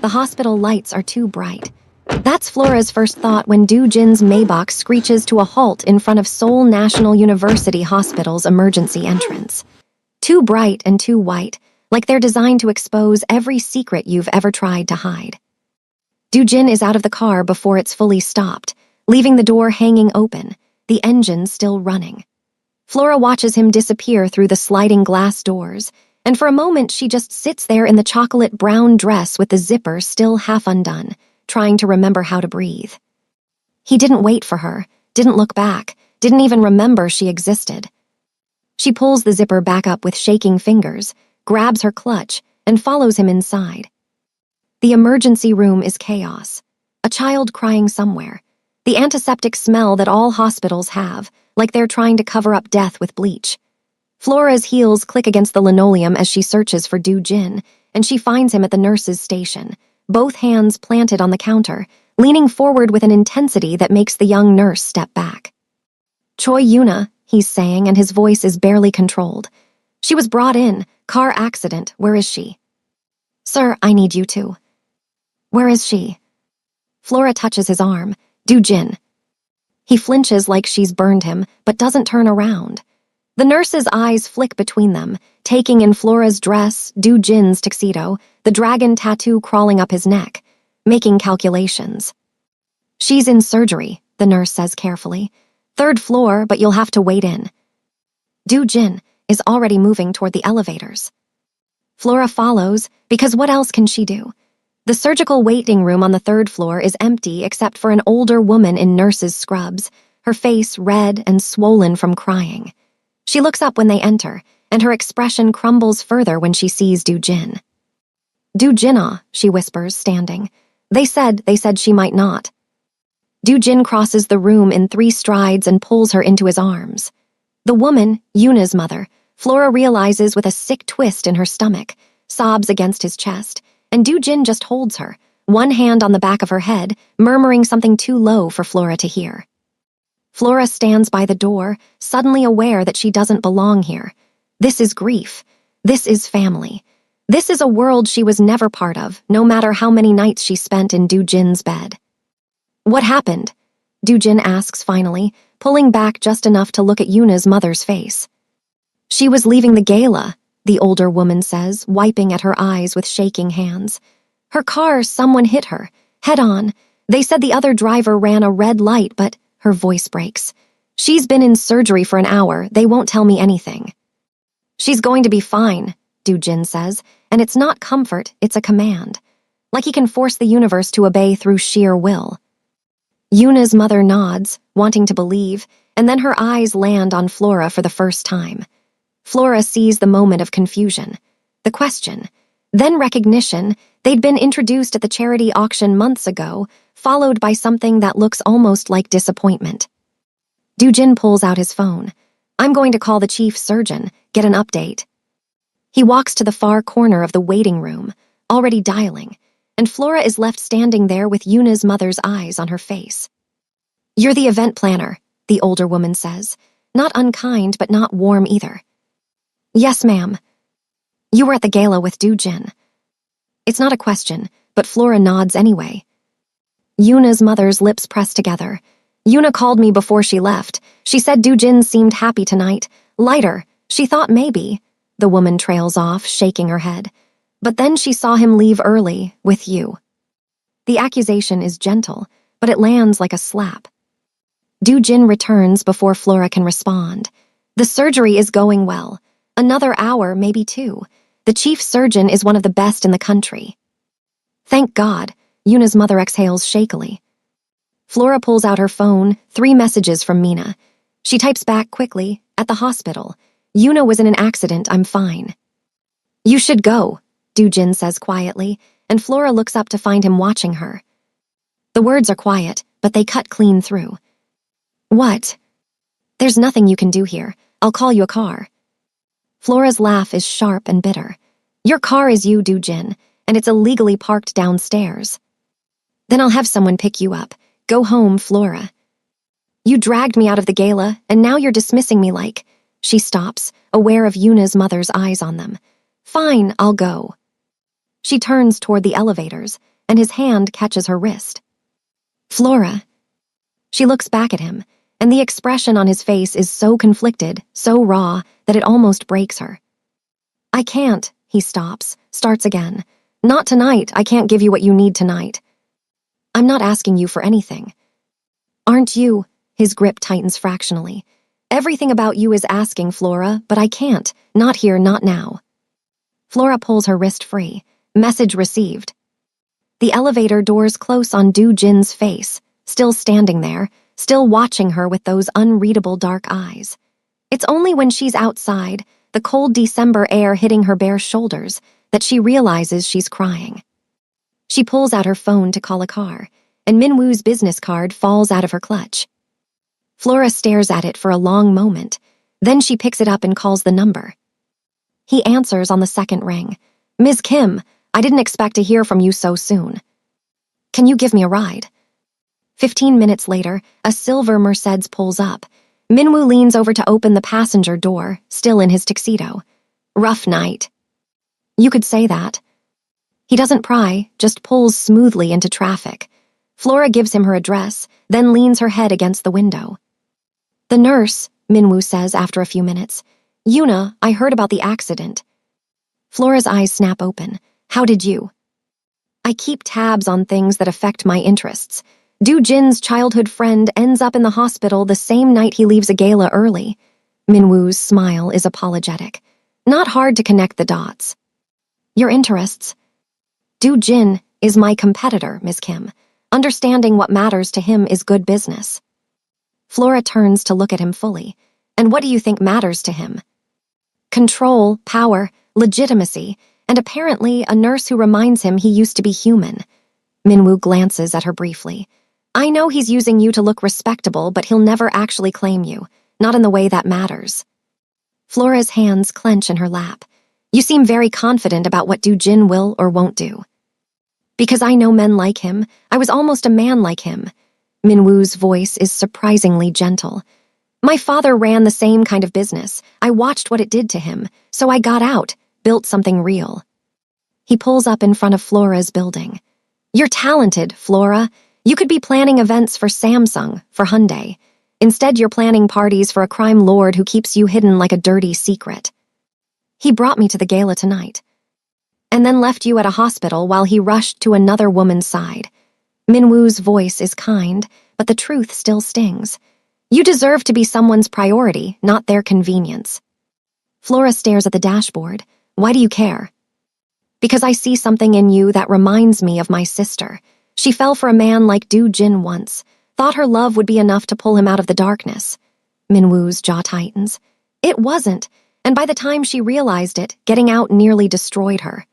The hospital lights are too bright. That's Flora's first thought when Do-jin's Maybach screeches to a halt in front of Seoul National University Hospital's emergency entrance. Too bright and too white, like they're designed to expose every secret you've ever tried to hide. Do-jin is out of the car before it's fully stopped, leaving the door hanging open, the engine still running. Flora watches him disappear through the sliding glass doors, and for a moment she just sits there in the chocolate brown dress with the zipper still half undone, trying to remember how to breathe. He didn't wait for her, didn't look back, didn't even remember she existed. She pulls the zipper back up with shaking fingers, grabs her clutch, and follows him inside. The emergency room is chaos. A child crying somewhere. The antiseptic smell that all hospitals have, like they're trying to cover up death with bleach. Flora's heels click against the linoleum as she searches for Do-jin, and she finds him at the nurse's station, both hands planted on the counter, leaning forward with an intensity that makes the young nurse step back. "Choi Yuna," he's saying, and his voice is barely controlled. "She was brought in. Car accident. Where is she?" "Sir, I need you to." "Where is she?" Flora touches his arm. "Do-jin." He flinches like she's burned him, but doesn't turn around. The nurse's eyes flick between them, taking in Flora's dress, Do-jin's tuxedo, the dragon tattoo crawling up his neck, making calculations. "She's in surgery," the nurse says carefully. "Third floor, but you'll have to wait in." Do-jin is already moving toward the elevators. Flora follows, because what else can she do? The surgical waiting room on the third floor is empty except for an older woman in nurse's scrubs, her face red and swollen from crying. She looks up when they enter, and her expression crumbles further when she sees Do-jin. "Do-jin-ah," she whispers, standing. They said she might not." Do-jin crosses the room in 3 strides and pulls her into his arms. The woman, Yuna's mother, Flora realizes with a sick twist in her stomach, sobs against his chest, and Do-jin just holds her, one hand on the back of her head, murmuring something too low for Flora to hear. Flora stands by the door, suddenly aware that she doesn't belong here. This is grief. This is family. This is a world she was never part of, no matter how many nights she spent in Do-jin's bed. "What happened?" Do-jin asks finally, pulling back just enough to look at Yuna's mother's face. "She was leaving the gala," the older woman says, wiping at her eyes with shaking hands. "Her car, someone hit her, head on. They said the other driver ran a red light, but..." Her voice breaks. "She's been in surgery for an hour. They won't tell me anything." "She's going to be fine," Do-jin says, and it's not comfort, it's a command. Like he can force the universe to obey through sheer will. Yuna's mother nods, wanting to believe, and then her eyes land on Flora for the first time. Flora sees the moment of confusion, the question, then recognition. They'd been introduced at the charity auction months ago, followed by something that looks almost like disappointment. Do-jin pulls out his phone. "I'm going to call the chief surgeon, get an update." He walks to the far corner of the waiting room, already dialing, and Flora is left standing there with Yuna's mother's eyes on her face. "You're the event planner," the older woman says, not unkind but not warm either. "Yes, ma'am." "You were at the gala with Do-jin." It's not a question, but Flora nods anyway. Yuna's mother's lips press together. "Yuna called me before she left. She said Do-jin seemed happy tonight. Lighter. She thought maybe..." The woman trails off, shaking her head. "But then she saw him leave early, with you." The accusation is gentle, but it lands like a slap. Do-jin returns before Flora can respond. The surgery is going well. Another hour, maybe 2. The chief surgeon is one of the best in the country. "Thank God," Yuna's mother exhales shakily. Flora pulls out her phone, 3 messages from Mina. She types back quickly, "At the hospital. Yuna was in an accident, I'm fine." "You should go," Do-jin says quietly, and Flora looks up to find him watching her. The words are quiet, but they cut clean through. "What?" "There's nothing you can do here. I'll call you a car." Flora's laugh is sharp and bitter. "Your car is you, Do-jin, and it's illegally parked downstairs." "Then I'll have someone pick you up. Go home, Flora." "You dragged me out of the gala, and now you're dismissing me like..." She stops, aware of Yuna's mother's eyes on them. "Fine, I'll go." She turns toward the elevators, and his hand catches her wrist. Flora. She looks back at him, and the expression on his face is so conflicted, so raw, that it almost breaks her. I can't, he stops, starts again. Not tonight, I can't give you what you need tonight. I'm not asking you for anything. Aren't you? His grip tightens fractionally. Everything about you is asking, Flora, but I can't. Not here, not now. Flora pulls her wrist free. Message received. The elevator doors close on Do Jin's face, still standing there, still watching her with those unreadable dark eyes. It's only when she's outside, the cold December air hitting her bare shoulders, that she realizes she's crying. She pulls out her phone to call a car, and Minwoo's business card falls out of her clutch. Flora stares at it for a long moment, then she picks it up and calls the number. He answers on the second ring. Ms. Kim, I didn't expect to hear from you so soon. Can you give me a ride? 15 minutes later, a silver Mercedes pulls up. Minwoo leans over to open the passenger door, still in his tuxedo. Rough night. You could say that. He doesn't pry, just pulls smoothly into traffic. Flora gives him her address, then leans her head against the window. The nurse, Minwoo says after a few minutes. Yuna, I heard about the accident. Flora's eyes snap open. How did you? I keep tabs on things that affect my interests. Do Jin's childhood friend ends up in the hospital the same night he leaves a gala early. Minwoo's smile is apologetic. Not hard to connect the dots. Your interests? Do Jin is my competitor, Ms. Kim. Understanding what matters to him is good business. Flora turns to look at him fully. And what do you think matters to him? Control, power, legitimacy, and apparently a nurse who reminds him he used to be human. Minwoo glances at her briefly. I know he's using you to look respectable, but he'll never actually claim you. Not in the way that matters. Flora's hands clench in her lap. You seem very confident about what Do Jin will or won't do. Because I know men like him, I was almost a man like him. Minwoo's voice is surprisingly gentle. My father ran the same kind of business. I watched what it did to him, so I got out, built something real. He pulls up in front of Flora's building. You're talented, Flora. You could be planning events for Samsung, for Hyundai. Instead, you're planning parties for a crime lord who keeps you hidden like a dirty secret. He brought me to the gala tonight, and then left you at a hospital while he rushed to another woman's side. Minwoo's voice is kind, but the truth still stings. You deserve to be someone's priority, not their convenience. Flora stares at the dashboard. Why do you care? Because I see something in you that reminds me of my sister. She fell for a man like Do Jin once, thought her love would be enough to pull him out of the darkness. Minwoo's jaw tightens. It wasn't, and by the time she realized it, getting out nearly destroyed her.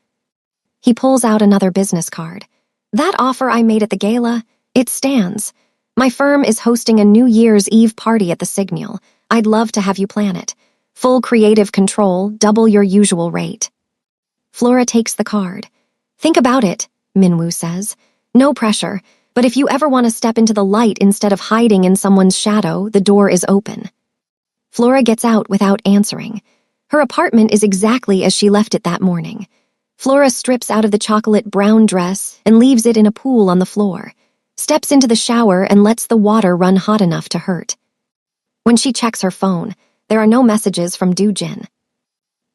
He pulls out another business card. That offer I made at the gala, it stands. My firm is hosting a New Year's Eve party at the Signal. I'd love to have you plan it. Full creative control, double your usual rate. Flora takes the card. Think about it, Minwoo says. No pressure, but if you ever want to step into the light instead of hiding in someone's shadow, the door is open. Flora gets out without answering. Her apartment is exactly as she left it that morning. Flora strips out of the chocolate brown dress and leaves it in a pool on the floor, steps into the shower and lets the water run hot enough to hurt. When she checks her phone, there are no messages from Do Jin.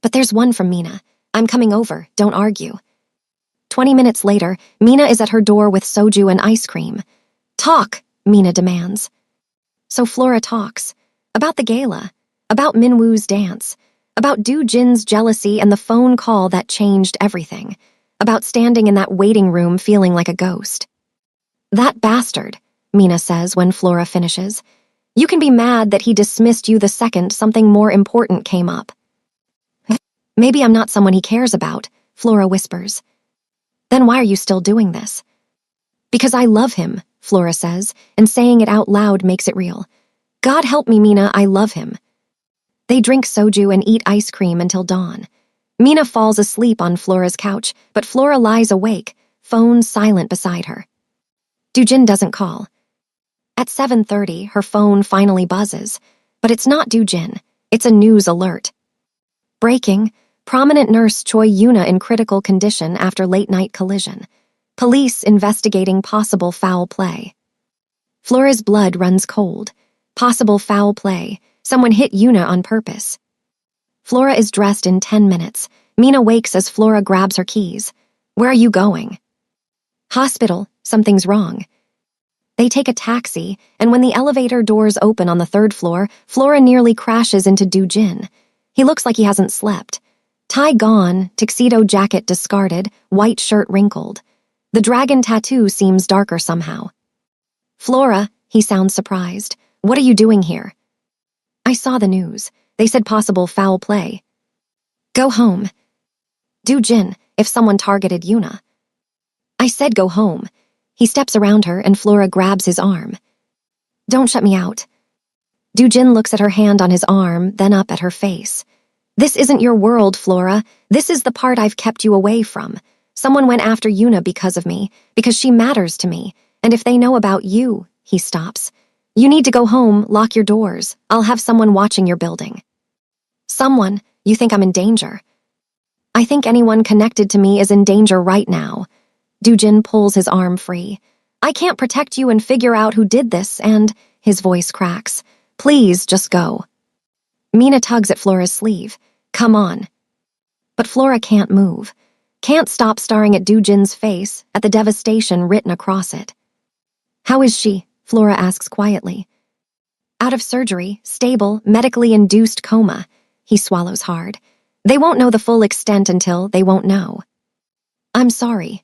But there's one from Mina. I'm coming over, don't argue. 20 minutes later, Mina is at her door with soju and ice cream. Talk, Mina demands. So Flora talks. About the gala, about Minwoo's dance, about Do Jin's jealousy and the phone call that changed everything, about standing in that waiting room feeling like a ghost. That bastard, Mina says when Flora finishes. You can be mad that he dismissed you the second something more important came up. Maybe I'm not someone he cares about, Flora whispers. Then why are you still doing this? Because I love him, Flora says, and saying it out loud makes it real. God help me, Mina, I love him. They drink soju and eat ice cream until dawn. Mina falls asleep on Flora's couch, but Flora lies awake, phone silent beside her. Do Jin doesn't call. At 7:30, her phone finally buzzes, but it's not Do Jin. It's a news alert. Breaking, Prominent nurse Choi Yuna in critical condition after late-night collision. Police investigating possible foul play. Flora's blood runs cold. Possible foul play. Someone hit Yuna on purpose. Flora is dressed in 10 minutes. Mina wakes as Flora grabs her keys. Where are you going? Hospital. Something's wrong. They take a taxi, and when the elevator doors open on the 3rd floor, Flora nearly crashes into Do-jin. He looks like he hasn't slept. Tie gone, tuxedo jacket discarded, white shirt wrinkled. The dragon tattoo seems darker somehow. Flora, he sounds surprised. What are you doing here? I saw the news. They said possible foul play. Go home. Do-jin, if someone targeted Yuna. I said go home. He steps around her and Flora grabs his arm. Don't shut me out. Do-jin looks at her hand on his arm, then up at her face. This isn't your world, Flora. This is the part I've kept you away from. Someone went after Yuna because of me, because she matters to me. And if they know about you, he stops. You need to go home, lock your doors. I'll have someone watching your building. Someone? You think I'm in danger? I think anyone connected to me is in danger right now. Do-jin pulls his arm free. I can't protect you and figure out who did this, and his voice cracks. Please, just go. Mina tugs at Flora's sleeve. Come on. But Flora can't move. Can't stop staring at Do-jin's face, at the devastation written across it. How is she? Flora asks quietly. Out of surgery, stable, medically induced coma. He swallows hard. They won't know the full extent until they won't know. I'm sorry.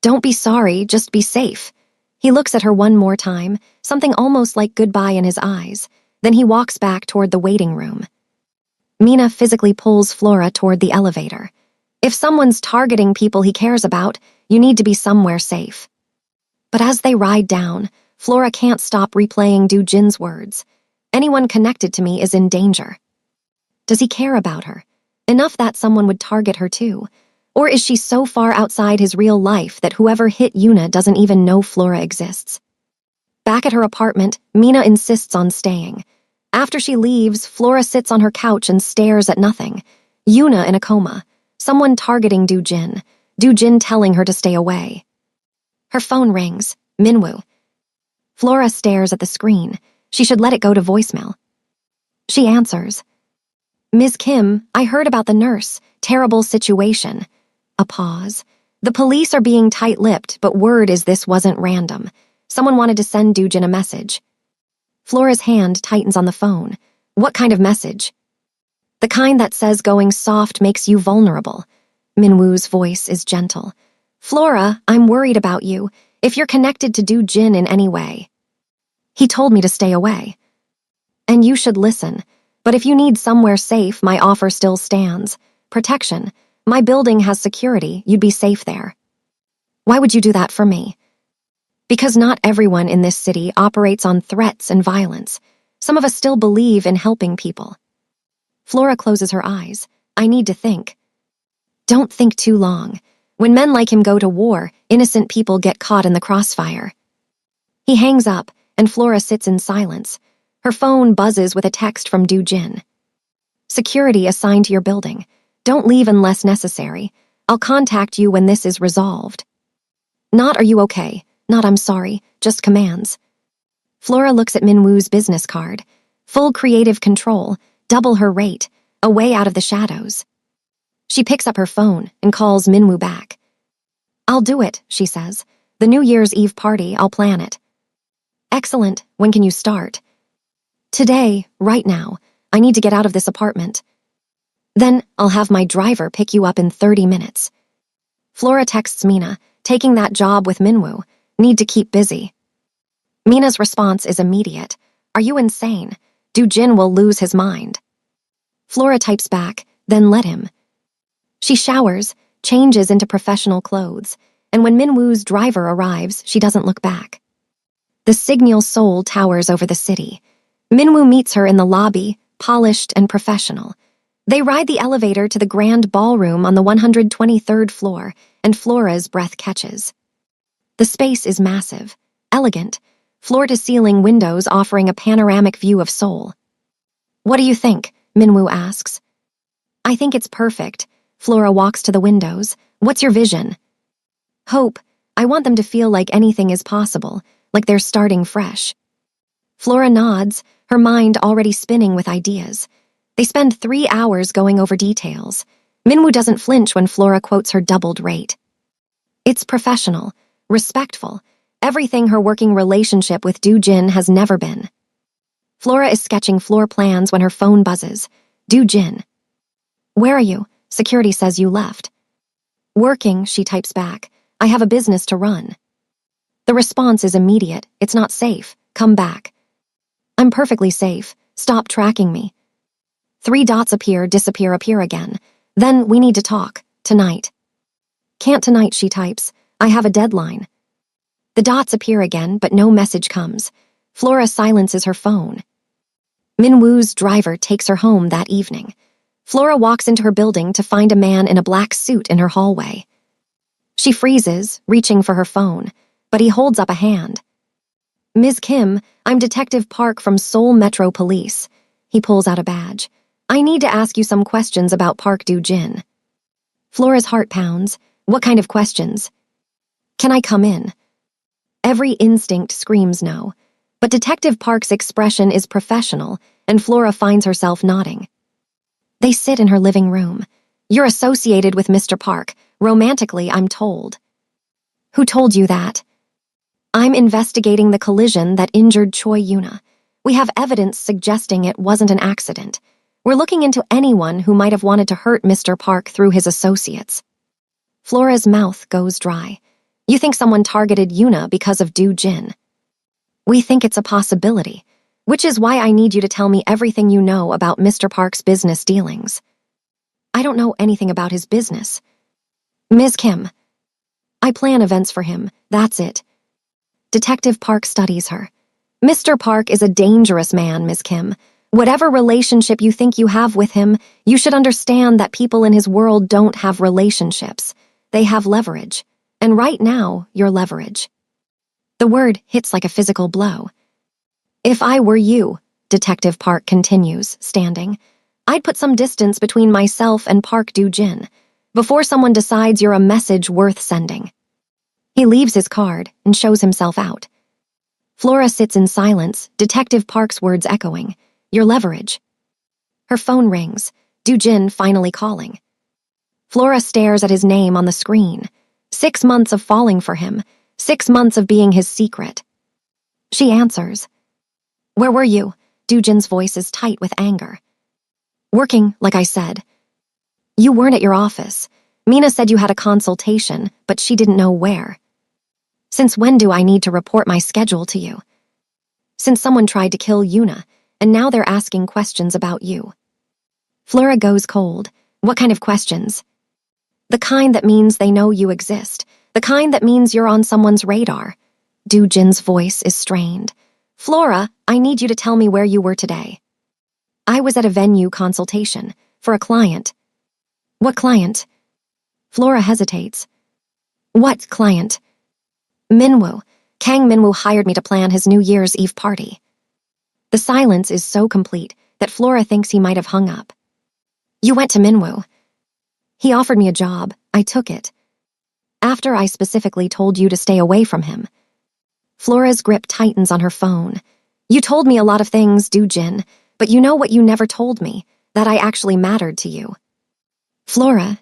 Don't be sorry, just be safe. He looks at her one more time, something almost like goodbye in his eyes. Then he walks back toward the waiting room. Mina physically pulls Flora toward the elevator. If someone's targeting people he cares about, you need to be somewhere safe. But as they ride down, Flora can't stop replaying Do-jin's words. Anyone connected to me is in danger. Does he care about her? Enough that someone would target her too? Or is she so far outside his real life that whoever hit Yuna doesn't even know Flora exists? Back at her apartment, Mina insists on staying. After she leaves, Flora sits on her couch and stares at nothing. Yuna in a coma. Someone targeting Do-jin. Do-jin telling her to stay away. Her phone rings. Minwoo. Flora stares at the screen. She should let it go to voicemail. She answers. Ms. Kim, I heard about the nurse. Terrible situation. A pause. The police are being tight-lipped, but word is this wasn't random. Someone wanted to send Do-jin a message. Flora's hand tightens on the phone. What kind of message? The kind that says going soft makes you vulnerable. Minwoo's voice is gentle. Flora, I'm worried about you, if you're connected to Do-jin in any way. He told me to stay away. And you should listen. But if you need somewhere safe, my offer still stands. Protection. My building has security, you'd be safe there. Why would you do that for me? Because not everyone in this city operates on threats and violence. Some of us still believe in helping people. Flora closes her eyes. I need to think. Don't think too long. When men like him go to war, innocent people get caught in the crossfire. He hangs up, and Flora sits in silence. Her phone buzzes with a text from Do-jin. Security assigned to your building. Don't leave unless necessary. I'll contact you when this is resolved. Not are you okay? Not I'm sorry, just commands. Flora looks at Minwoo's business card. Full creative control, double her rate, a way out of the shadows. She picks up her phone and calls Minwoo back. I'll do it, she says. The New Year's Eve party, I'll plan it. Excellent, when can you start? Today, right now. I need to get out of this apartment. Then I'll have my driver pick you up in 30 minutes. Flora texts Mina, taking that job with Minwoo. Need to keep busy. Mina's response is immediate. Are you insane? Do-jin will lose his mind. Flora types back, then let him. She showers, changes into professional clothes, and when Minwoo's driver arrives, she doesn't look back. The Signal Seoul towers over the city. Minwoo meets her in the lobby, polished and professional. They ride the elevator to the grand ballroom on the 123rd floor, and Flora's breath catches. The space is massive, elegant, floor-to-ceiling windows offering a panoramic view of Seoul. What do you think? Minwoo asks. I think it's perfect. Flora walks to the windows. What's your vision? Hope. I want them to feel like anything is possible, like they're starting fresh. Flora nods, her mind already spinning with ideas. They spend 3 hours going over details. Minwoo doesn't flinch when Flora quotes her doubled rate. It's professional, respectful, everything her working relationship with Do-jin has never been. Flora is sketching floor plans when her phone buzzes. Do-jin. Where are you? Security says you left. Working, she types back. I have a business to run. The response is immediate. It's not safe. Come back. I'm perfectly safe. Stop tracking me. 3 dots appear, disappear, appear again. Then we need to talk. Tonight. Can't tonight, she types. I have a deadline. The dots appear again, but no message comes. Flora silences her phone. Minwoo's driver takes her home that evening. Flora walks into her building to find a man in a black suit in her hallway. She freezes, reaching for her phone, but he holds up a hand. Ms. Kim, I'm Detective Park from Seoul Metro Police. He pulls out a badge. I need to ask you some questions about Park Do-jin. Flora's heart pounds. What kind of questions? Can I come in? Every instinct screams no, but Detective Park's expression is professional, and Flora finds herself nodding. They sit in her living room. You're associated with Mr. Park, romantically, I'm told. Who told you that? I'm investigating the collision that injured Choi Yuna. We have evidence suggesting it wasn't an accident. We're looking into anyone who might have wanted to hurt Mr. Park through his associates. Flora's mouth goes dry. You think someone targeted Yuna because of Do-jin? We think it's a possibility, which is why I need you to tell me everything you know about Mr. Park's business dealings. I don't know anything about his business. Ms. Kim. I plan events for him, that's it. Detective Park studies her. Mr. Park is a dangerous man, Ms. Kim. Whatever relationship you think you have with him, you should understand that people in his world don't have relationships. They have leverage. And right now, you're leverage. The word hits like a physical blow. If I were you, Detective Park continues, standing, I'd put some distance between myself and Park Do-jin before someone decides you're a message worth sending. He leaves his card and shows himself out. Flora sits in silence, Detective Park's words echoing. Your leverage. Her phone rings, Do-jin finally calling. Flora stares at his name on the screen. 6 months of falling for him, 6 months of being his secret. She answers. Where were you? Do-jin's voice is tight with anger. Working, like I said. You weren't at your office. Mina said you had a consultation, but she didn't know where. Since when do I need to report my schedule to you? Since someone tried to kill Yuna, and now they're asking questions about you. Flora goes cold. What kind of questions? The kind that means they know you exist. The kind that means you're on someone's radar. Do-jin's voice is strained. Flora, I need you to tell me where you were today. I was at a venue consultation for a client. What client? Flora hesitates. What client? Minwoo. Kang Minwoo hired me to plan his New Year's Eve party. The silence is so complete that Flora thinks he might have hung up. You went to Minwoo. He offered me a job. I took it. After I specifically told you to stay away from him. Flora's grip tightens on her phone. You told me a lot of things, Do-jin, but you know what you never told me, that I actually mattered to you. Flora.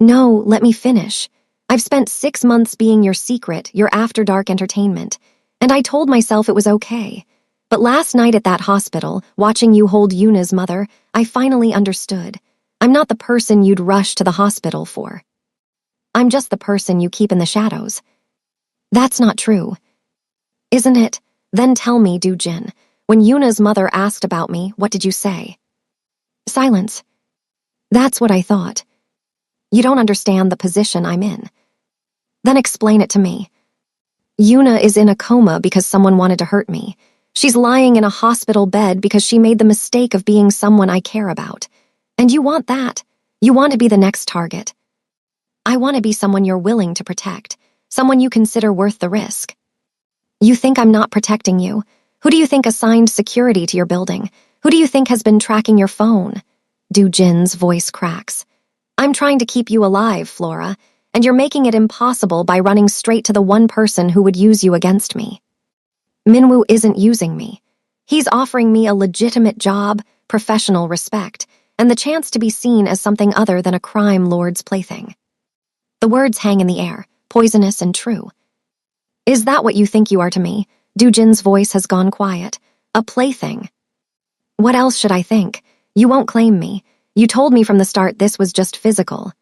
No, let me finish. I've spent 6 months being your secret, your after-dark entertainment, and I told myself it was okay. But last night at that hospital, watching you hold Yuna's mother, I finally understood. I'm not the person you'd rush to the hospital for. I'm just the person you keep in the shadows. That's not true. Isn't it? Then tell me, Do-jin. When Yuna's mother asked about me, what did you say? Silence. That's what I thought. You don't understand the position I'm in. Then explain it to me. Yuna is in a coma because someone wanted to hurt me. She's lying in a hospital bed because she made the mistake of being someone I care about. And you want that. You want to be the next target. I want to be someone you're willing to protect, someone you consider worth the risk. You think I'm not protecting you? Who do you think assigned security to your building? Who do you think has been tracking your phone? Du-jin's voice cracks. I'm trying to keep you alive, Flora, and you're making it impossible by running straight to the one person who would use you against me. Minwoo isn't using me. He's offering me a legitimate job, professional respect, and the chance to be seen as something other than a crime lord's plaything. The words hang in the air, poisonous and true. Is that what you think you are to me? Du-jin's voice has gone quiet. A plaything. What else should I think? You won't claim me. You told me from the start this was just physical.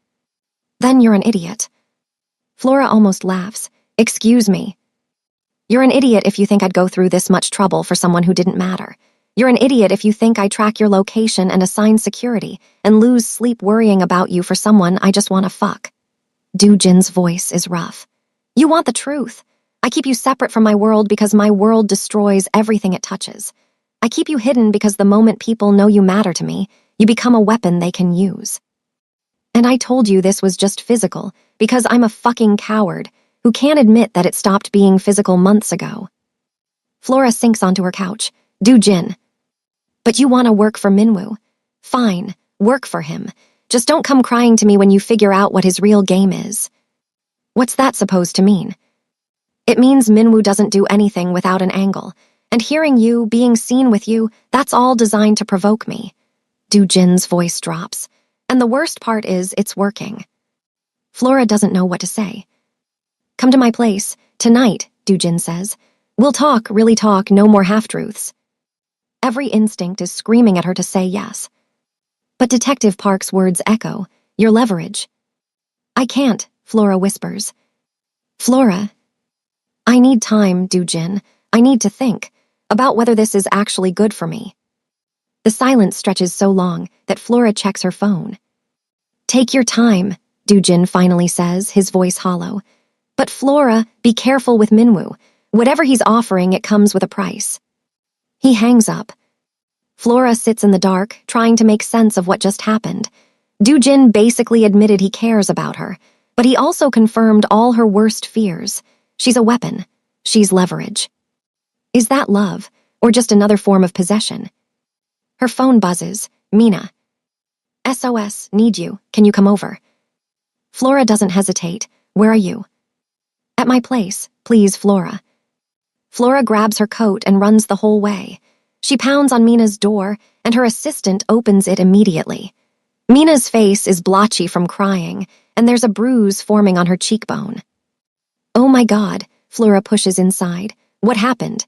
Then you're an idiot. Flora almost laughs. Excuse me. You're an idiot if you think I'd go through this much trouble for someone who didn't matter. You're an idiot if you think I track your location and assign security and lose sleep worrying about you for someone I just want to fuck. Du-jin's voice is rough. You want the truth. I keep you separate from my world because my world destroys everything it touches. I keep you hidden because the moment people know you matter to me, you become a weapon they can use. And I told you this was just physical because I'm a fucking coward who can't admit that it stopped being physical months ago. Flora sinks onto her couch. Du-jin. But you want to work for Minwoo. Fine, work for him. Just don't come crying to me when you figure out what his real game is. What's that supposed to mean? It means Minwoo doesn't do anything without an angle, and hearing you, being seen with you, that's all designed to provoke me. Du-jin's voice drops, and the worst part is it's working. Flora doesn't know what to say. Come to my place, tonight, Du-jin says. We'll talk, really talk, no more half-truths. Every instinct is screaming at her to say yes. But Detective Park's words echo, your leverage. I can't, Flora whispers. Flora. I need time, Du-jin. I need to think about whether this is actually good for me. The silence stretches so long that Flora checks her phone. Take your time, Du-jin finally says, his voice hollow. But Flora, be careful with Minwoo. Whatever he's offering, it comes with a price. He hangs up. Flora sits in the dark, trying to make sense of what just happened. Du-jin basically admitted he cares about her, but he also confirmed all her worst fears. She's a weapon. She's leverage. Is that love, or just another form of possession? Her phone buzzes. Mina. SOS, need you. Can you come over? Flora doesn't hesitate. Where are you? At my place. Please, Flora. Flora grabs her coat and runs the whole way. She pounds on Mina's door, and her assistant opens it immediately. Mina's face is blotchy from crying, and there's a bruise forming on her cheekbone. Oh my God, Flora pushes inside. What happened?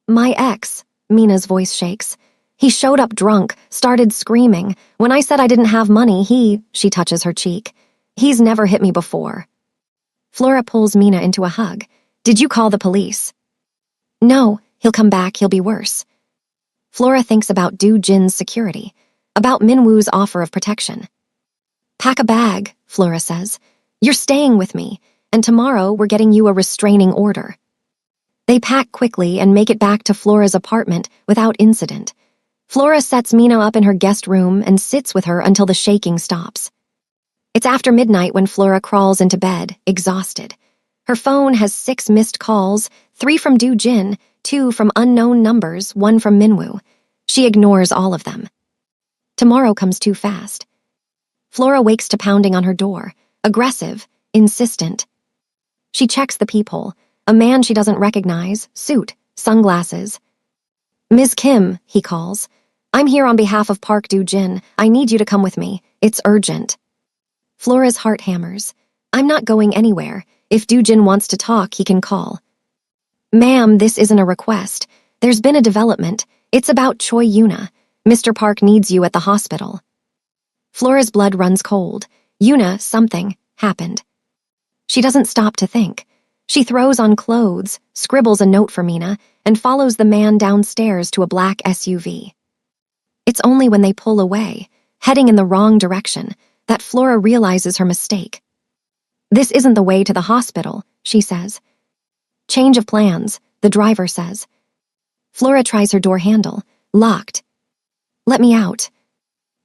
My ex, Mina's voice shakes. He showed up drunk, started screaming. When I said I didn't have money, she touches her cheek. He's never hit me before. Flora pulls Mina into a hug. Did you call the police? No, he'll come back, he'll be worse. Flora thinks about Du-jin's security, about Minwoo's offer of protection. Pack a bag, Flora says. You're staying with me, and tomorrow we're getting you a restraining order. They pack quickly and make it back to Flora's apartment without incident. Flora sets Mina up in her guest room and sits with her until the shaking stops. It's after midnight when Flora crawls into bed, exhausted. Her phone has 6 missed calls, 3 from Du-jin, 2 from unknown numbers, 1 from Minwoo. She ignores all of them. Tomorrow comes too fast. Flora wakes to pounding on her door, aggressive, insistent. She checks the peephole. A man she doesn't recognize, suit, sunglasses. Ms. Kim, he calls. I'm here on behalf of Park Du-jin. I need you to come with me. It's urgent. Flora's heart hammers. I'm not going anywhere. If Du-jin wants to talk, he can call. Ma'am, this isn't a request. There's been a development. It's about Choi Yuna. Mr. Park needs you at the hospital. Flora's blood runs cold. Yuna, something happened. She doesn't stop to think. She throws on clothes, scribbles a note for Mina, and follows the man downstairs to a black SUV. It's only when they pull away, heading in the wrong direction, that Flora realizes her mistake. This isn't the way to the hospital, she says. Change of plans, the driver says. Flora tries her door handle, locked. Let me out.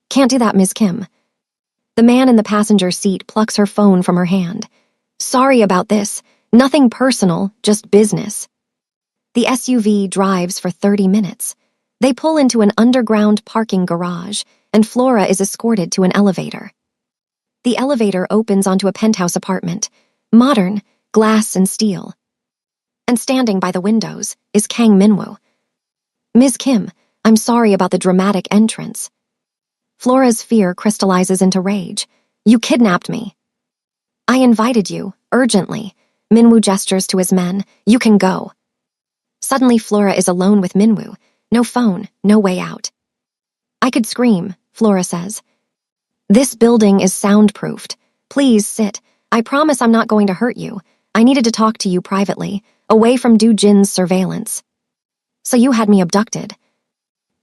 Can't do that, Ms. Kim. The man in the passenger seat plucks her phone from her hand. Sorry about this. Nothing personal, just business. The SUV drives for 30 minutes. They pull into an underground parking garage, and Flora is escorted to an elevator. The elevator opens onto a penthouse apartment, modern, glass and steel. And standing by the windows is Kang Minwoo. "Ms. Kim, I'm sorry about the dramatic entrance." Flora's fear crystallizes into rage. "You kidnapped me." "I invited you, urgently." Minwoo gestures to his men. "You can go." Suddenly Flora is alone with Minwoo. No phone, no way out. "I could scream," Flora says. "This building is soundproofed. Please sit. I promise I'm not going to hurt you. I needed to talk to you privately, away from Do Jin's surveillance." "So you had me abducted."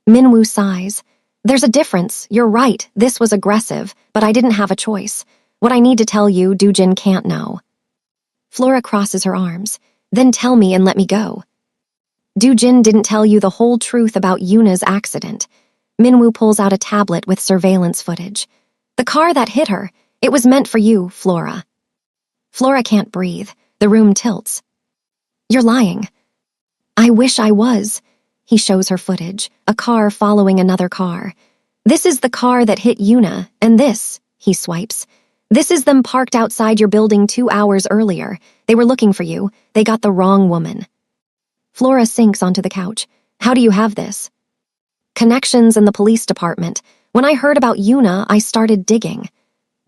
Minwoo sighs. "There's a difference. You're right. This was aggressive, but I didn't have a choice. What I need to tell you, Do Jin can't know." Flora crosses her arms. "Then tell me and let me go." "Do Jin didn't tell you the whole truth about Yuna's accident." Minwoo pulls out a tablet with surveillance footage. "The car that hit her, it was meant for you, Flora." Flora can't breathe. The room tilts. "You're lying." "I wish I was." He shows her footage, a car following another car. "This is the car that hit Yuna, and this," he swipes. "This is them parked outside your building 2 hours earlier. They were looking for you. They got the wrong woman." Flora sinks onto the couch. "How do you have this?" "Connections in the police department. When I heard about Yuna, I started digging."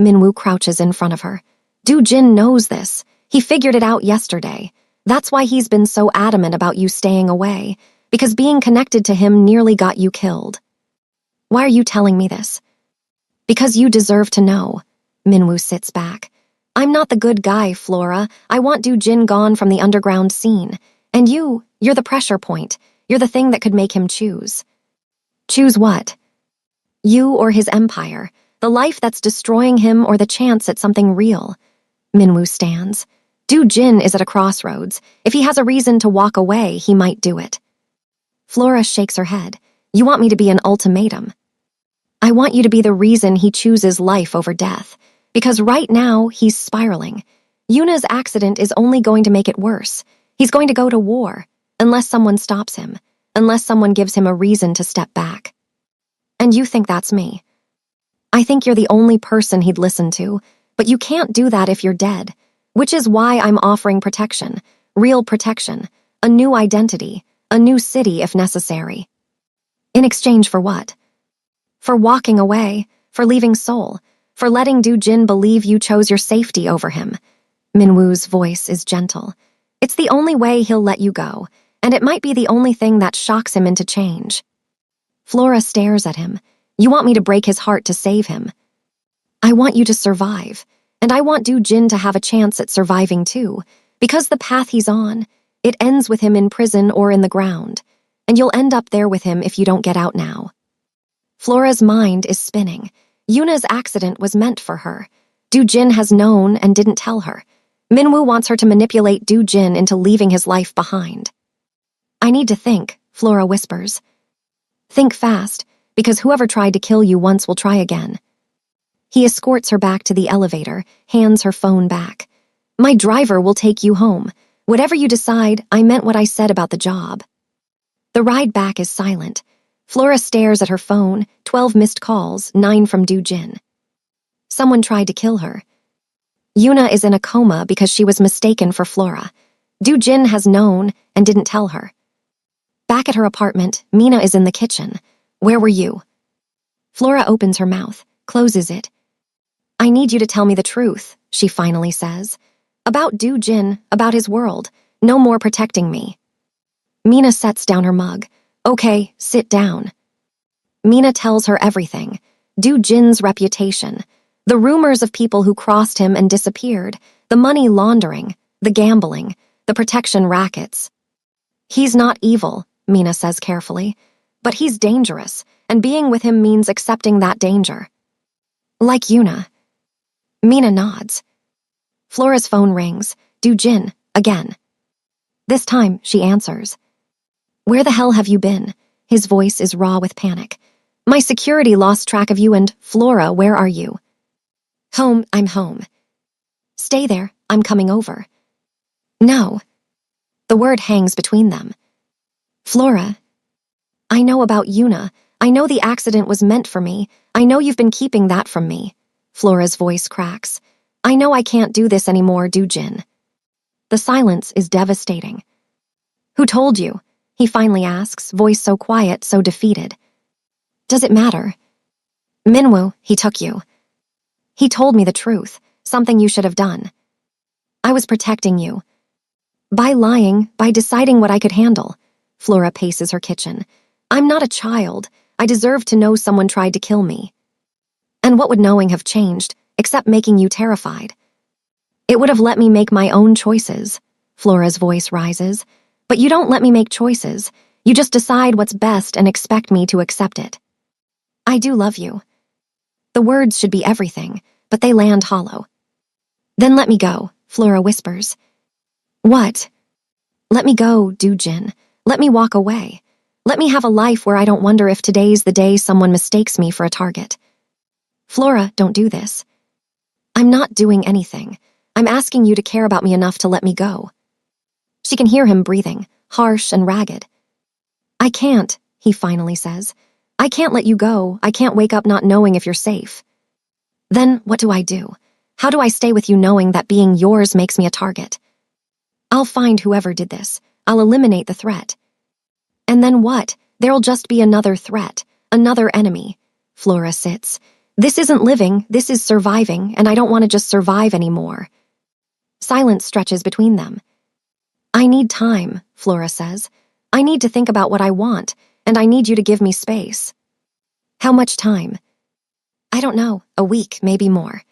Minwoo crouches in front of her. "Do Jin knows this. He figured it out yesterday. That's why he's been so adamant about you staying away, because being connected to him nearly got you killed." "Why are you telling me this?" "Because you deserve to know." Minwoo sits back. "I'm not the good guy, Flora. I want Do Jin gone from the underground scene. And you're the pressure point. You're the thing that could make him choose." "Choose what?" "You or his empire. The life that's destroying him or the chance at something real." Minwoo stands. "Do Jin is at a crossroads. If he has a reason to walk away, he might do it." Flora shakes her head. "You want me to be an ultimatum?" "I want you to be the reason he chooses life over death. Because right now, he's spiraling. Yuna's accident is only going to make it worse. He's going to go to war, unless someone stops him, unless someone gives him a reason to step back." "And you think that's me?" "I think you're the only person he'd listen to, but you can't do that if you're dead, which is why I'm offering protection, real protection, a new identity, a new city if necessary." "In exchange for what?" "For walking away, for leaving Seoul, for letting Do Jin believe you chose your safety over him." Minwoo's voice is gentle. "It's the only way he'll let you go, and it might be the only thing that shocks him into change." Flora stares at him. "You want me to break his heart to save him?" "I want you to survive, and I want Do Jin to have a chance at surviving too, because the path he's on, it ends with him in prison or in the ground, and you'll end up there with him if you don't get out now." Flora's mind is spinning. Yuna's accident was meant for her. Do Jin has known and didn't tell her. Minwoo wants her to manipulate Do Jin into leaving his life behind. "I need to think," Flora whispers. "Think fast, because whoever tried to kill you once will try again." He escorts her back to the elevator, hands her phone back. "My driver will take you home. Whatever you decide, I meant what I said about the job." The ride back is silent. Flora stares at her phone, 12 missed calls, 9 from Do Jin. Someone tried to kill her. Yuna is in a coma because she was mistaken for Flora. Do Jin has known and didn't tell her. Back at her apartment, Mina is in the kitchen. "Where were you?" Flora opens her mouth, closes it. "I need you to tell me the truth," she finally says. "About Do Jin, about his world. No more protecting me." Mina sets down her mug. "Okay, sit down." Mina tells her everything. Do Jin's reputation, the rumors of people who crossed him and disappeared, the money laundering, the gambling, the protection rackets. "He's not evil," Mina says carefully, "but he's dangerous, and being with him means accepting that danger." "Like Yuna." Mina nods. Flora's phone rings. Do Jin, again. This time, she answers. "Where the hell have you been?" His voice is raw with panic. "My security lost track of you and, Flora, where are you?" "Home, I'm home." "Stay there, I'm coming over." "No." The word hangs between them. "Flora, I know about Yuna. I know the accident was meant for me. I know you've been keeping that from me. Flora's voice cracks. I know I can't do this anymore, Do-jin. The silence is devastating. Who told you? He finally asks, voice so quiet, so defeated. Does it matter? Minwoo, he took you. He told me the truth, something you should have done. I was protecting you. By lying, by deciding what I could handle. Flora paces her kitchen. I'm not a child. I deserve to know someone tried to kill me. And what would knowing have changed, except making you terrified? It would have let me make my own choices. Flora's voice rises. But you don't let me make choices. You just decide what's best and expect me to accept it. I do love you. The words should be everything, but they land hollow. Then let me go, Flora whispers. What? Let me go, Do-jin. Let me walk away. Let me have a life where I don't wonder if today's the day someone mistakes me for a target. Flora, don't do this. I'm not doing anything. I'm asking you to care about me enough to let me go. She can hear him breathing, harsh and ragged. I can't, he finally says. I can't let you go. I can't wake up not knowing if you're safe. Then what do I do? How do I stay with you knowing that being yours makes me a target? I'll find whoever did this. I'll eliminate the threat. And then what? There'll just be another threat, another enemy. Flora sits. This isn't living, this is surviving, and I don't want to just survive anymore. Silence stretches between them. I need time, Flora says. I need to think about what I want, and I need you to give me space. How much time? I don't know, a week, maybe more.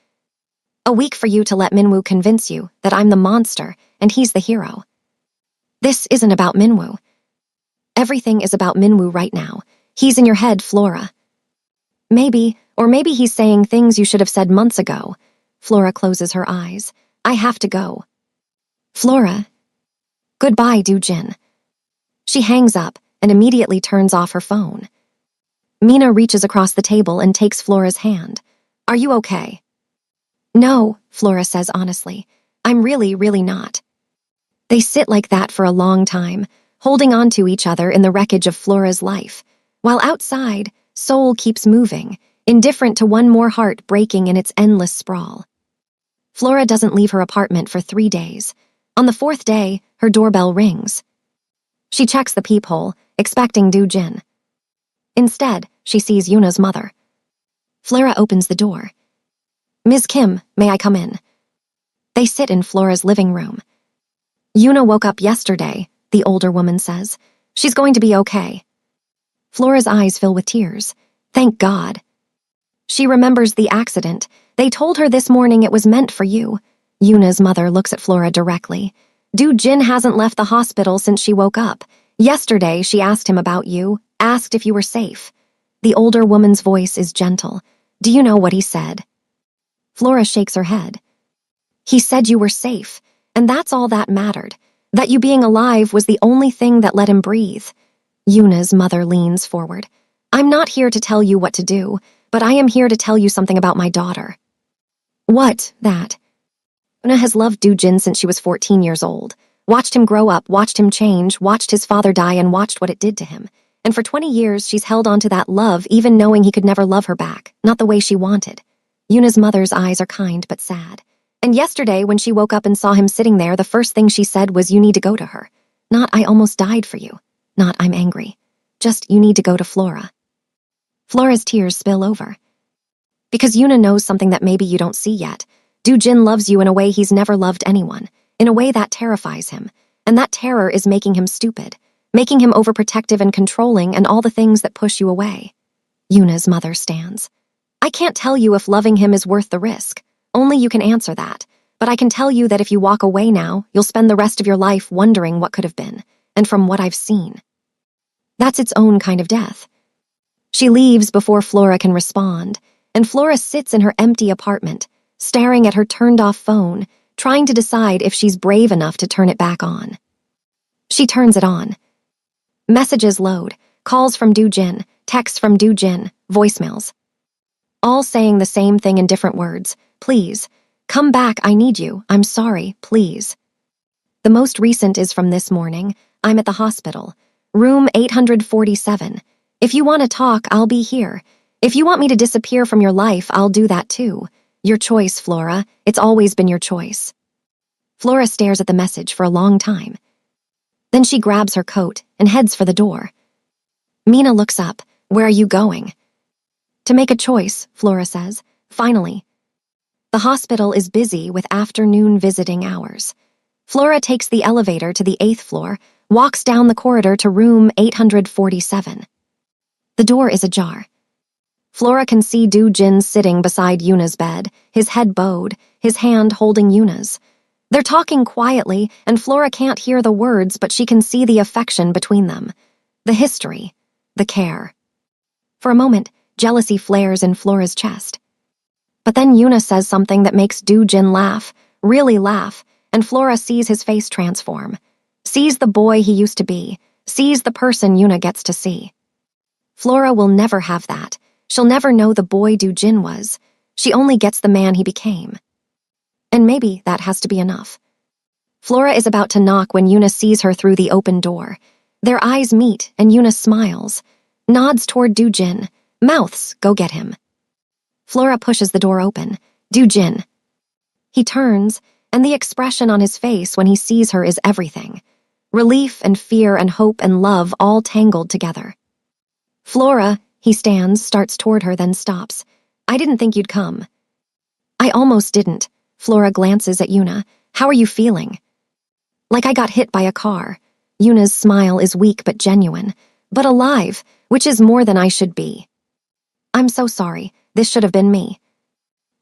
A week for you to let Minwoo convince you that I'm the monster and he's the hero. This isn't about Minwoo. Everything is about Minwoo right now. He's in your head, Flora. Maybe, or maybe he's saying things you should have said months ago. Flora closes her eyes. I have to go. Flora. Goodbye, Do-jin. She hangs up and immediately turns off her phone. Mina reaches across the table and takes Flora's hand. Are you okay? No, Flora says honestly. I'm really, really not. They sit like that for a long time, holding on to each other in the wreckage of Flora's life, while outside, Seoul keeps moving, indifferent to one more heart breaking in its endless sprawl. Flora doesn't leave her apartment for 3 days. On the 4th day, her doorbell rings. She checks the peephole, expecting Do-jin. Instead, she sees Yuna's mother. Flora opens the door. Ms. Kim, may I come in? They sit in Flora's living room. Yuna woke up yesterday, the older woman says. She's going to be okay. Flora's eyes fill with tears. Thank God. She remembers the accident. They told her this morning it was meant for you. Yuna's mother looks at Flora directly. Do-jin hasn't left the hospital since she woke up. Yesterday, she asked him about you, asked if you were safe. The older woman's voice is gentle. Do you know what he said? Flora shakes her head. He said you were safe, and that's all that mattered. That you being alive was the only thing that let him breathe. Yuna's mother leans forward. I'm not here to tell you what to do, but I am here to tell you something about my daughter. What, that? Yuna has loved Do-jin since she was 14 years old. Watched him grow up, watched him change, watched his father die, and watched what it did to him. And for 20 years, she's held on to that love, even knowing he could never love her back, not the way she wanted. Yuna's mother's eyes are kind but sad. And yesterday, when she woke up and saw him sitting there, the first thing she said was, you need to go to her. Not, I almost died for you. Not, I'm angry. Just, you need to go to Flora. Flora's tears spill over. Because Yuna knows something that maybe you don't see yet. Do-jin loves you in a way he's never loved anyone, in a way that terrifies him. And that terror is making him stupid, making him overprotective and controlling and all the things that push you away. Yuna's mother stands. I can't tell you if loving him is worth the risk. Only you can answer that. But I can tell you that if you walk away now, you'll spend the rest of your life wondering what could have been, and from what I've seen. That's its own kind of death. She leaves before Flora can respond, and Flora sits in her empty apartment, staring at her turned-off phone, trying to decide if she's brave enough to turn it back on. She turns it on. Messages load, calls from Do-jin, texts from Do-jin, voicemails. All saying the same thing in different words. Please, come back, I need you, I'm sorry, please. The most recent is from this morning. I'm at the hospital. Room 847. If you want to talk, I'll be here. If you want me to disappear from your life, I'll do that too. Your choice, Flora. It's always been your choice. Flora stares at the message for a long time. Then she grabs her coat and heads for the door. Mina looks up. Where are you going? To make a choice, Flora says. Finally. The hospital is busy with afternoon visiting hours. Flora takes the elevator to the 8th floor, walks down the corridor to room 847. The door is ajar. Flora can see Do-jin sitting beside Yuna's bed, his head bowed, his hand holding Yuna's. They're talking quietly, and Flora can't hear the words, but she can see the affection between them. The history. The care. For a moment, jealousy flares in Flora's chest. But then Yuna says something that makes Do-jin laugh, really laugh, and Flora sees his face transform. Sees the boy he used to be. Sees the person Yuna gets to see. Flora will never have that. She'll never know the boy Do-jin was. She only gets the man he became. And maybe that has to be enough. Flora is about to knock when Yuna sees her through the open door. Their eyes meet, and Yuna smiles. Nods toward Do-jin. Mouths, go get him. Flora pushes the door open. Do-jin. He turns, and the expression on his face when he sees her is everything. Relief and fear and hope and love all tangled together. Flora, he stands, starts toward her, then stops. I didn't think you'd come. I almost didn't. Flora glances at Yuna. How are you feeling? Like I got hit by a car. Yuna's smile is weak but genuine, but alive, which is more than I should be. I'm so sorry. This should have been me.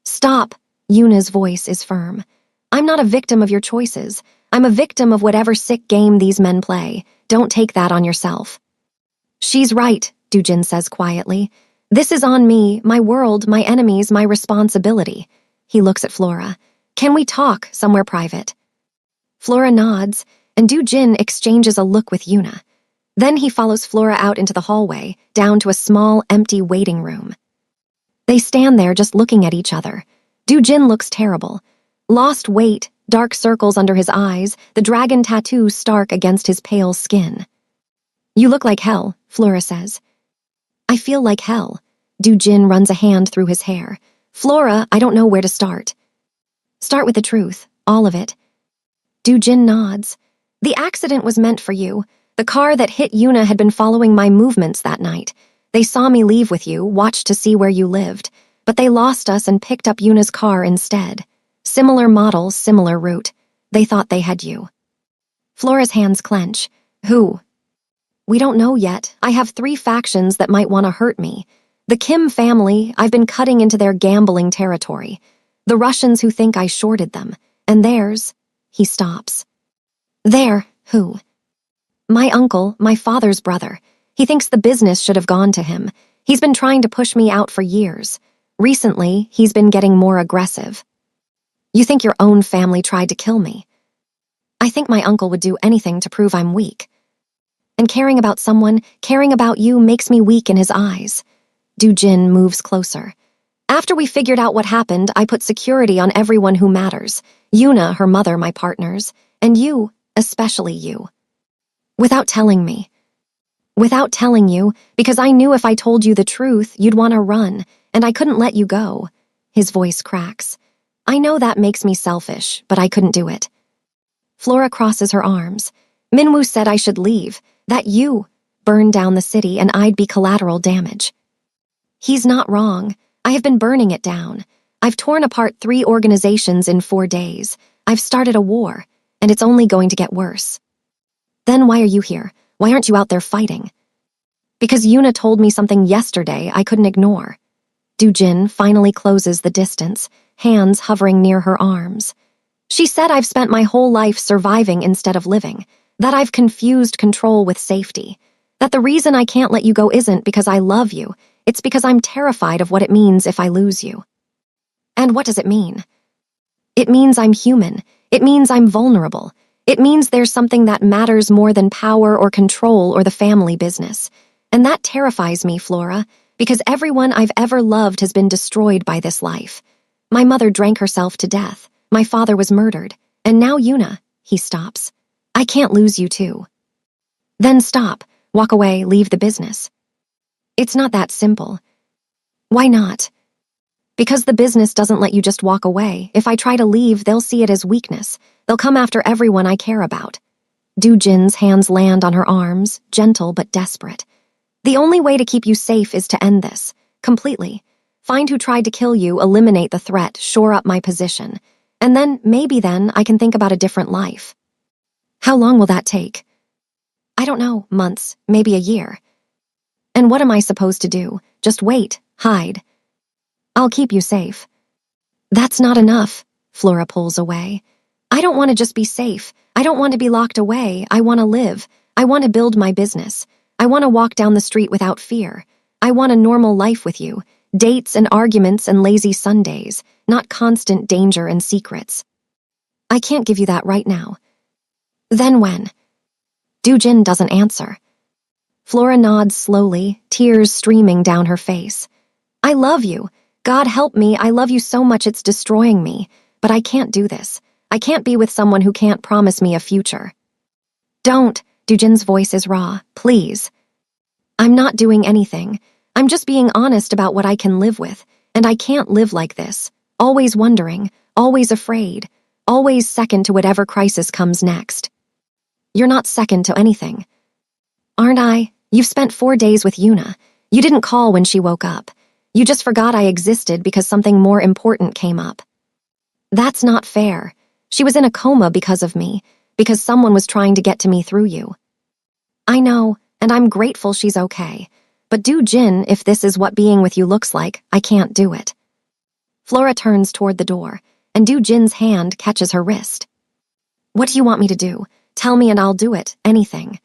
Stop. Yuna's voice is firm. I'm not a victim of your choices. I'm a victim of whatever sick game these men play. Don't take that on yourself. She's right, Do-jin says quietly. This is on me, my world, my enemies, my responsibility. He looks at Flora. Can we talk somewhere private? Flora nods, and Do-jin exchanges a look with Yuna. Then he follows Flora out into the hallway, down to a small, empty waiting room. They stand there just looking at each other. Do-jin looks terrible. Lost weight, dark circles under his eyes, the dragon tattoo stark against his pale skin. You look like hell, Flora says. I feel like hell. Do-jin runs a hand through his hair. Flora, I don't know where to start. Start with the truth, all of it. Do-jin nods. The accident was meant for you. The car that hit Yuna had been following my movements that night. They saw me leave with you, watched to see where you lived, but they lost us and picked up Yuna's car instead. Similar model, similar route. They thought they had you. Flora's hands clench. Who? We don't know yet. I have 3 factions that might want to hurt me. The Kim family, I've been cutting into their gambling territory. The Russians who think I shorted them. And theirs. He stops. There, who? My uncle, my father's brother. He thinks the business should have gone to him. He's been trying to push me out for years. Recently, he's been getting more aggressive. You think your own family tried to kill me? I think my uncle would do anything to prove I'm weak. And caring about someone, caring about you, makes me weak in his eyes. Do-jin moves closer. After we figured out what happened, I put security on everyone who matters. Yuna, her mother, my partners. And you, especially you. Without telling me. Without telling you, because I knew if I told you the truth, you'd want to run, and I couldn't let you go. His voice cracks. I know that makes me selfish, but I couldn't do it. Flora crosses her arms. Minwoo said I should leave, that you burned down the city and I'd be collateral damage. He's not wrong. I have been burning it down. I've torn apart 3 organizations in 4 days. I've started a war, and it's only going to get worse. Then why are you here? Why aren't you out there fighting? Because Yuna told me something yesterday I couldn't ignore. Do-jin finally closes the distance, hands hovering near her arms. She said I've spent my whole life surviving instead of living, that I've confused control with safety, that the reason I can't let you go isn't because I love you, it's because I'm terrified of what it means if I lose you. And what does it mean? It means I'm human. It means I'm vulnerable. It means there's something that matters more than power or control or the family business. And that terrifies me, Flora, because everyone I've ever loved has been destroyed by this life. My mother drank herself to death. My father was murdered. And now Yuna. He stops. I can't lose you too. Then stop. Walk away, leave the business. It's not that simple. Why not? Because the business doesn't let you just walk away. If I try to leave, they'll see it as weakness. They'll come after everyone I care about. Jin's hands land on her arms, gentle but desperate. The only way to keep you safe is to end this. Completely. Find who tried to kill you, eliminate the threat, shore up my position. And then, maybe then, I can think about a different life. How long will that take? I don't know, months, maybe a year. And what am I supposed to do? Just wait, hide. I'll keep you safe. That's not enough, Flora pulls away. I don't want to just be safe. I don't want to be locked away. I want to live. I want to build my business. I want to walk down the street without fear. I want a normal life with you. Dates and arguments and lazy Sundays, not constant danger and secrets. I can't give you that right now. Then when? Jin doesn't answer. Flora nods slowly, tears streaming down her face. I love you. God help me, I love you so much it's destroying me. But I can't do this. I can't be with someone who can't promise me a future. Don't, Jin's voice is raw, please. I'm not doing anything. I'm just being honest about what I can live with, and I can't live like this. Always wondering, always afraid, always second to whatever crisis comes next. You're not second to anything. Aren't I? You've spent 4 days with Yuna. You didn't call when she woke up. You just forgot I existed because something more important came up. That's not fair. She was in a coma because of me, because someone was trying to get to me through you. I know, and I'm grateful she's okay. But Jin, if this is what being with you looks like, I can't do it. Flora turns toward the door, and Jin's hand catches her wrist. What do you want me to do? Tell me and I'll do it, anything.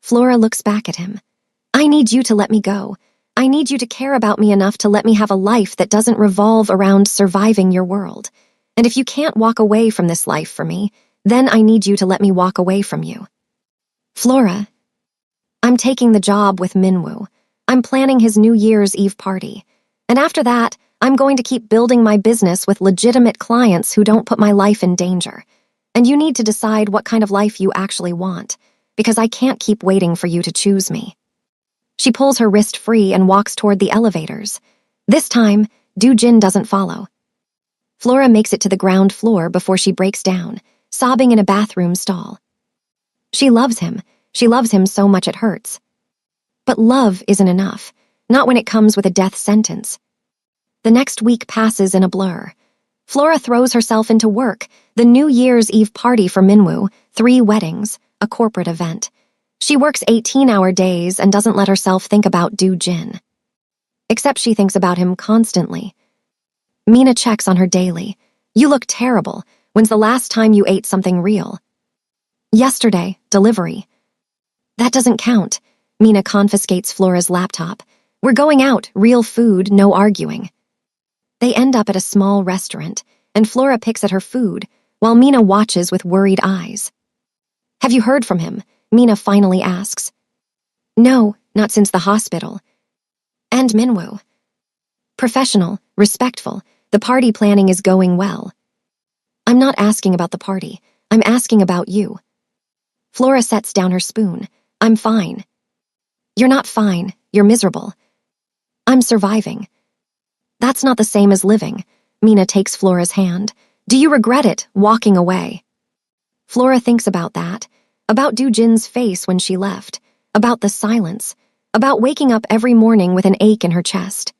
Flora looks back at him. I need you to let me go. I need you to care about me enough to let me have a life that doesn't revolve around surviving your world. And if you can't walk away from this life for me, then I need you to let me walk away from you. Flora, I'm taking the job with Minwoo. I'm planning his New Year's Eve party. And after that, I'm going to keep building my business with legitimate clients who don't put my life in danger. And you need to decide what kind of life you actually want, because I can't keep waiting for you to choose me. She pulls her wrist free and walks toward the elevators. This time, Jin doesn't follow. Flora makes it to the ground floor before she breaks down, sobbing in a bathroom stall. She loves him. She loves him so much it hurts. But love isn't enough, not when it comes with a death sentence. The next week passes in a blur. Flora throws herself into work, the New Year's Eve party for Minwoo, 3 weddings, a corporate event. She works 18-hour days and doesn't let herself think about Jin. Except she thinks about him constantly. Mina checks on her daily. You look terrible. When's the last time you ate something real? Yesterday, delivery. That doesn't count. Mina confiscates Flora's laptop. We're going out, real food, no arguing. They end up at a small restaurant, and Flora picks at her food, while Mina watches with worried eyes. Have you heard from him? Mina finally asks. No, not since the hospital. And Minwoo. Professional, respectful, the party planning is going well. I'm not asking about the party. I'm asking about you. Flora sets down her spoon. I'm fine. You're not fine. You're miserable. I'm surviving. That's not the same as living. Mina takes Flora's hand. Do you regret it, walking away? Flora thinks about that. About Jin's face when she left. About the silence. About waking up every morning with an ache in her chest.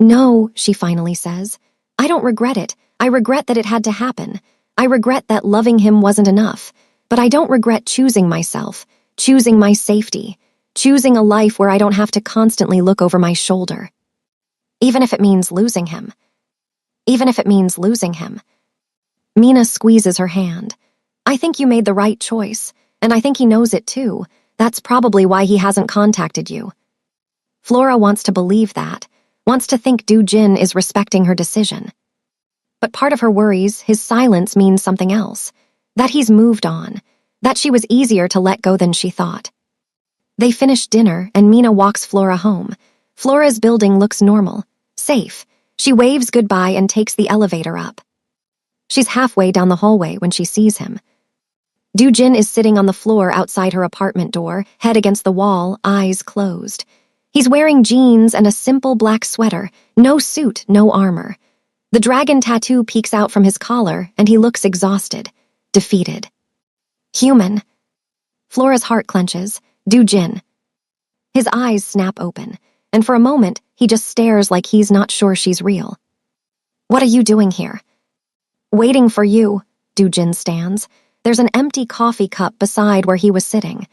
No, she finally says. I don't regret it. I regret that it had to happen. I regret that loving him wasn't enough. But I don't regret choosing myself, choosing my safety, choosing a life where I don't have to constantly look over my shoulder. Even if it means losing him. Even if it means losing him. Mina squeezes her hand. I think you made the right choice, and I think he knows it too. That's probably why he hasn't contacted you. Flora wants to believe that, wants to think Jin is respecting her decision. But part of her worries his silence means something else, that he's moved on, that she was easier to let go than she thought. They finish dinner, and Mina walks Flora home. Flora's building looks normal, safe. She waves goodbye and takes the elevator up. She's halfway down the hallway when she sees him. Jin is sitting on the floor outside her apartment door, head against the wall, eyes closed. He's wearing jeans and a simple black sweater, no suit, no armor. The dragon tattoo peeks out from his collar, and he looks exhausted, defeated. Human. Flora's heart clenches. Do-jin. His eyes snap open, and for a moment, he just stares like he's not sure she's real. What are you doing here? Waiting for you, Do-jin stands. There's an empty coffee cup beside where he was sitting.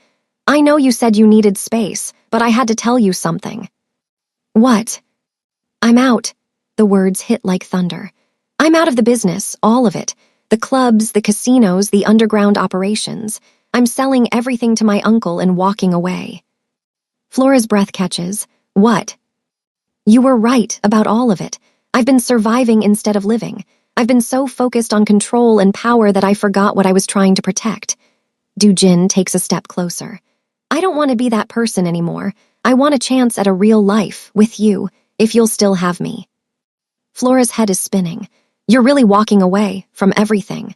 I know you said you needed space, but I had to tell you something. What? I'm out. The words hit like thunder. I'm out of the business, all of it. The clubs, the casinos, the underground operations. I'm selling everything to my uncle and walking away. Flora's breath catches. What? You were right about all of it. I've been surviving instead of living. I've been so focused on control and power that I forgot what I was trying to protect. Do-jin takes a step closer. I don't want to be that person anymore. I want a chance at a real life with you, if you'll still have me. Flora's head is spinning. You're really walking away from everything.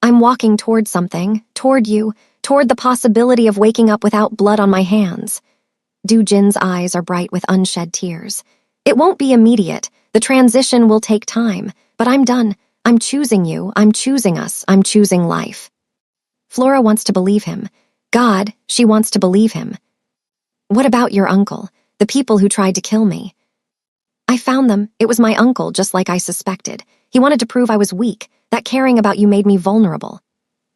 I'm walking toward something, toward you, toward the possibility of waking up without blood on my hands. Do-jin's eyes are bright with unshed tears. It won't be immediate. The transition will take time, but I'm done. I'm choosing you. I'm choosing us. I'm choosing life. Flora wants to believe him. God, she wants to believe him. What about your uncle, the people who tried to kill me? I found them. It was my uncle, just like I suspected. He wanted to prove I was weak. That caring about you made me vulnerable.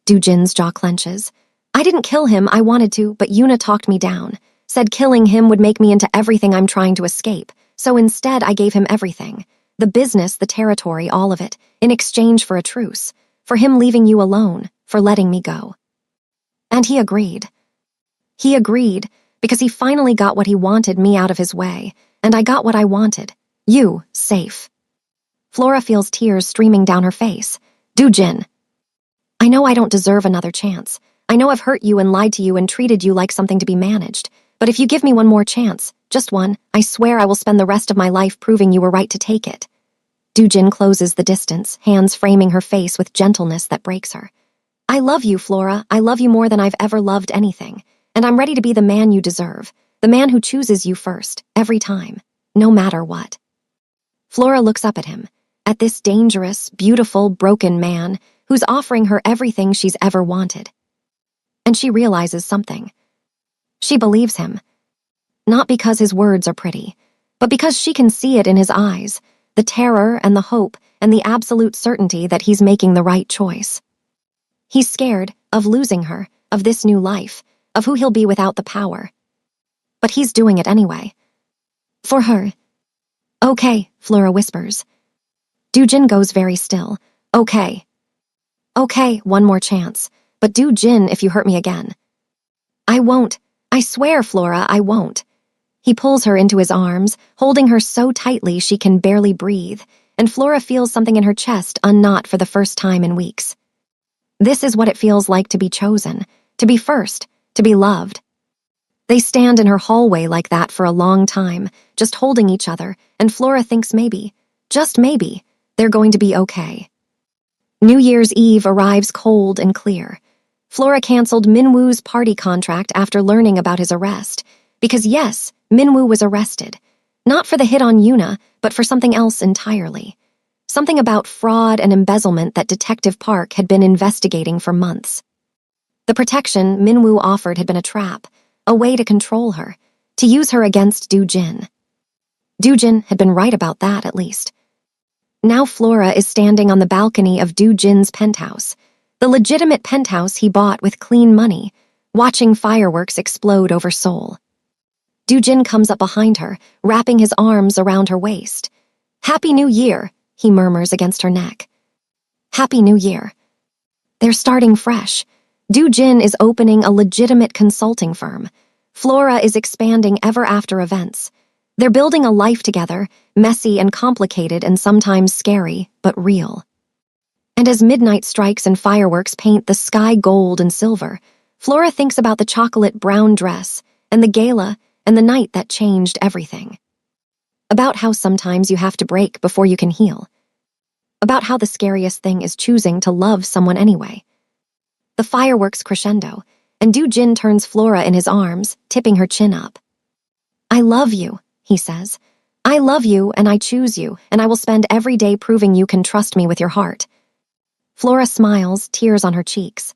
Do-jin's jaw clenches. I didn't kill him. I wanted to, but Yuna talked me down. Said killing him would make me into everything I'm trying to escape. So instead, I gave him everything. The business, the territory, all of it, in exchange for a truce. For him leaving you alone, for letting me go. And he agreed. He agreed, because he finally got what he wanted, me out of his way. And I got what I wanted. You, safe. Flora feels tears streaming down her face. Do-jin. I know I don't deserve another chance. I know I've hurt you and lied to you and treated you like something to be managed. But if you give me one more chance, just one, I swear I will spend the rest of my life proving you were right to take it. Do-jin closes the distance, hands framing her face with gentleness that breaks her. I love you, Flora. I love you more than I've ever loved anything. And I'm ready to be the man you deserve. The man who chooses you first, every time, no matter what. Flora looks up at him, at this dangerous, beautiful, broken man who's offering her everything she's ever wanted. And she realizes something. She believes him. Not because his words are pretty, but because she can see it in his eyes, the terror and the hope and the absolute certainty that he's making the right choice. He's scared of losing her, of this new life, of who he'll be without the power. But he's doing it anyway. For her. Okay, Flora whispers. Do-jin goes very still. Okay. Okay, one more chance. But Do-jin if you hurt me again. I won't. I swear, Flora, I won't. He pulls her into his arms, holding her so tightly she can barely breathe, and Flora feels something in her chest unknot for the first time in weeks. This is what it feels like to be chosen, to be first, to be loved. They stand in her hallway like that for a long time, just holding each other, and Flora thinks maybe, just maybe, they're going to be okay. New Year's Eve arrives cold and clear. Flora canceled Minwoo's party contract after learning about his arrest. Because yes, Minwoo was arrested. Not for the hit on Yuna, but for something else entirely. Something about fraud and embezzlement that Detective Park had been investigating for months. The protection Minwoo offered had been a trap, a way to control her, to use her against Do-jin. Do-jin had been right about that, at least. Now Flora is standing on the balcony of Do-jin's penthouse, the legitimate penthouse he bought with clean money, watching fireworks explode over Seoul. Do-jin comes up behind her, wrapping his arms around her waist. Happy New Year, he murmurs against her neck. Happy New Year. They're starting fresh. Do-jin is opening a legitimate consulting firm. Flora is expanding ever after events. They're building a life together, messy and complicated and sometimes scary, but real. And as midnight strikes and fireworks paint the sky gold and silver, Flora thinks about the chocolate brown dress and the gala and the night that changed everything. About how sometimes you have to break before you can heal. About how the scariest thing is choosing to love someone anyway. The fireworks crescendo, and Do-jin turns Flora in his arms, tipping her chin up. I love you, he says. I love you and I choose you, and I will spend every day proving you can trust me with your heart. Flora smiles, tears on her cheeks.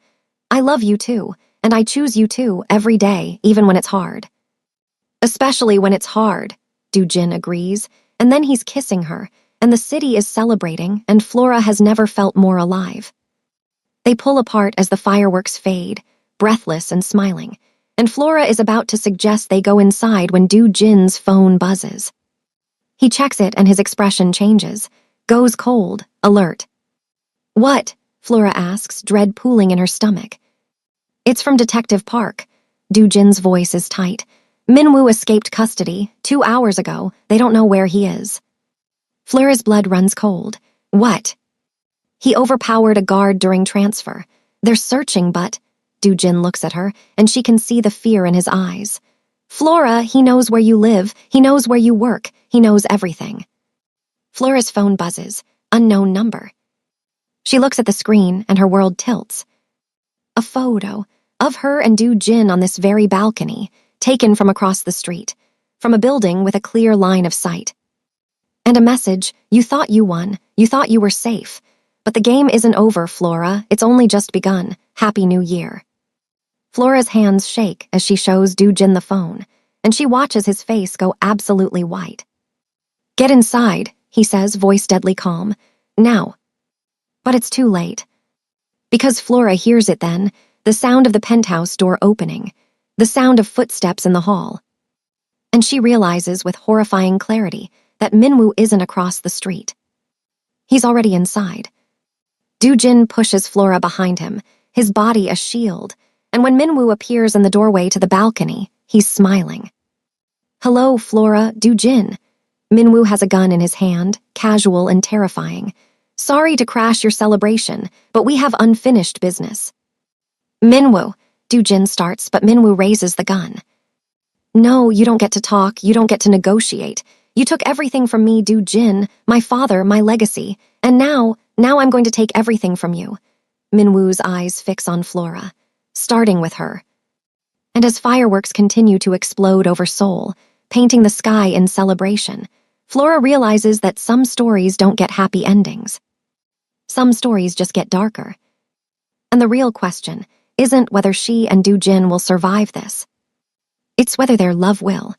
I love you too, and I choose you too every day, even when it's hard. Especially when it's hard, Jin agrees, and then he's kissing her, and the city is celebrating, and Flora has never felt more alive. They pull apart as the fireworks fade, breathless and smiling, and Flora is about to suggest they go inside when Jin's phone buzzes. He checks it and his expression changes, goes cold, alert. What? Flora asks, dread pooling in her stomach. It's from Detective Park. Jin's voice is tight. Minwoo escaped custody 2 hours ago. They don't know where he is. Flora's blood runs cold. What? He overpowered a guard during transfer. They're searching, but... Jin looks at her, and she can see the fear in his eyes. Flora, he knows where you live. He knows where you work. He knows everything. Flora's phone buzzes. Unknown number. She looks at the screen, and her world tilts. A photo of her and Jin on this very balcony, taken from across the street, from a building with a clear line of sight. And a message, you thought you won, you thought you were safe. But the game isn't over, Flora, it's only just begun. Happy New Year. Flora's hands shake as she shows Jin the phone, and she watches his face go absolutely white. Get inside, he says, voice deadly calm. Now. But it's too late. Because Flora hears it then, the sound of the penthouse door opening, the sound of footsteps in the hall. And she realizes with horrifying clarity that Minwoo isn't across the street. He's already inside. Jin pushes Flora behind him, his body a shield, and when Minwoo appears in the doorway to the balcony, he's smiling. Hello, Flora, Jin. Minwoo has a gun in his hand, casual and terrifying. Sorry to crash your celebration, but we have unfinished business. Minwoo, Jin starts, but Minwoo raises the gun. No, you don't get to talk, you don't get to negotiate. You took everything from me, Jin, my father, my legacy, and now I'm going to take everything from you. Minwoo's eyes fix on Flora, starting with her. And as fireworks continue to explode over Seoul, painting the sky in celebration, Flora realizes that some stories don't get happy endings. Some stories just get darker. And the real question isn't whether she and Jin will survive this. It's whether their love will.